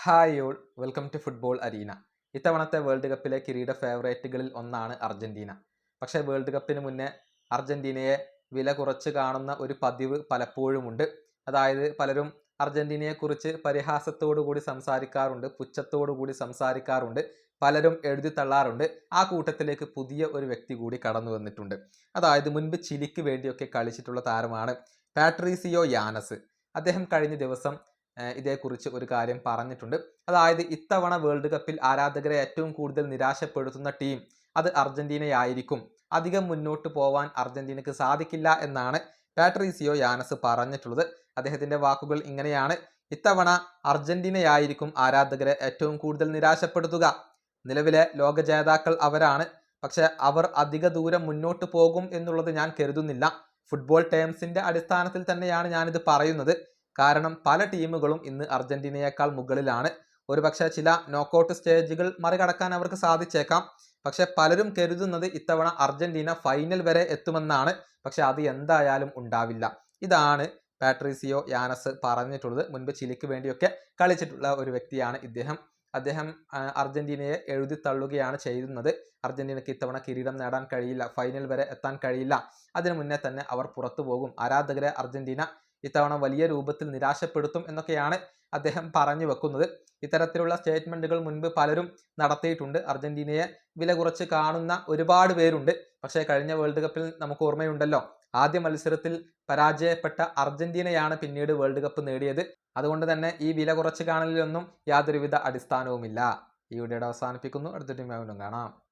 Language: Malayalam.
Hi all, welcome to football arena. ഇത്തവണത്തെ വേൾഡ് കപ്പിലെ കിരീട ഫേവറേറ്റുകളിൽ ഒന്നാണ് അർജന്റീന. പക്ഷേ വേൾഡ് കപ്പിന് മുന്നേ അർജന്റീനയെ വില കുറച്ച് കാണുന്ന ഒരു പതിവ് പലപ്പോഴുമുണ്ട്. അതായത് പലരും അർജന്റീനയെക്കുറിച്ച് പരിഹാസത്തോടു കൂടി സംസാരിക്കാറുണ്ട്, പുച്ഛത്തോടു കൂടി സംസാരിക്കാറുണ്ട്, പലരും എഴുതി തള്ളാറുണ്ട്. ആ കൂട്ടത്തിലേക്ക് പുതിയ ഒരു വ്യക്തി കൂടി കടന്നു വന്നിട്ടുണ്ട്. അതായത് മുൻപ് ചിലിക്ക് വേണ്ടിയൊക്കെ കളിച്ചിട്ടുള്ള താരമാണ് പാട്രീസിയോ യാനസ്. അദ്ദേഹം കഴിഞ്ഞ ദിവസം ഇതേക്കുറിച്ച് ഒരു കാര്യം പറഞ്ഞിട്ടുണ്ട്. അതായത് ഇത്തവണ വേൾഡ് കപ്പിൽ ആരാധകരെ ഏറ്റവും കൂടുതൽ നിരാശപ്പെടുത്തുന്ന ടീം അത് അർജന്റീനയായിരിക്കും. അധികം മുന്നോട്ട് പോവാൻ അർജന്റീനക്ക് സാധിക്കില്ല എന്നാണ് പാട്രീസിയോ യാനസ് പറഞ്ഞിട്ടുള്ളത്. അദ്ദേഹത്തിന്റെ വാക്കുകൾ ഇങ്ങനെയാണ്: ഇത്തവണ അർജന്റീനയായിരിക്കും ആരാധകരെ ഏറ്റവും കൂടുതൽ നിരാശപ്പെടുത്തുക. നിലവിലെ ലോക ജേതാക്കൾ അവരാണ്. പക്ഷെ അവർ അധിക ദൂരം മുന്നോട്ട് പോകും എന്നുള്ളത് ഞാൻ കരുതുന്നില്ല. ഫുട്ബോൾ ടേംസിന്റെ അടിസ്ഥാനത്തിൽ തന്നെയാണ് ഞാനിത് പറയുന്നത്. കാരണം പല ടീമുകളും ഇന്ന് അർജന്റീനയേക്കാൾ മുകളിലാണ്. ഒരുപക്ഷെ ചില നോക്കൌട്ട് സ്റ്റേജുകൾ മറികടക്കാൻ അവർക്ക് സാധിച്ചേക്കാം. പക്ഷെ പലരും കരുതുന്നത് ഇത്തവണ അർജന്റീന ഫൈനൽ വരെ എത്തുമെന്നാണ്. പക്ഷെ അത് എന്തായാലും ഉണ്ടാവില്ല. ഇതാണ് പാട്രീസിയോ യാനസ് പറഞ്ഞിട്ടുള്ളത്. മുൻപ് ചിലിക്ക് വേണ്ടിയൊക്കെ കളിച്ചിട്ടുള്ള ഒരു വ്യക്തിയാണ് അദ്ദേഹം അർജന്റീനയെ എഴുതി തള്ളുകയാണ് ചെയ്യുന്നത്. അർജന്റീനയ്ക്ക് ഇത്തവണ കിരീടം നേടാൻ കഴിയില്ല, ഫൈനൽ വരെ എത്താൻ കഴിയില്ല, അതിനു മുന്നേ തന്നെ അവർ പുറത്തു പോകും, ആരാധകരെ അർജന്റീന ഇത്തവണ വലിയ രൂപത്തിൽ നിരാശപ്പെടുത്തും എന്നൊക്കെയാണ് അദ്ദേഹം പറഞ്ഞു വെക്കുന്നത്. ഇത്തരത്തിലുള്ള സ്റ്റേറ്റ്മെന്റുകൾ മുൻപ് പലരും നടത്തിയിട്ടുണ്ട്. അർജന്റീനയെ വില കുറച്ച് കാണുന്ന ഒരുപാട് പേരുണ്ട്. പക്ഷേ കഴിഞ്ഞ വേൾഡ് കപ്പിൽ നമുക്ക് ഓർമ്മയുണ്ടല്ലോ, ആദ്യ മത്സരത്തിൽ പരാജയപ്പെട്ട അർജന്റീനയാണ് പിന്നീട് വേൾഡ് കപ്പ് നേടിയത്. അതുകൊണ്ട് തന്നെ ഈ വില കുറച്ച് കാണലിലൊന്നും യാതൊരുവിധ അടിസ്ഥാനവുമില്ല. ഈ വീഡിയോയുടെ അവസാനിപ്പിക്കുന്നു. അടുത്ത ടീം വീണ്ടും കാണാം.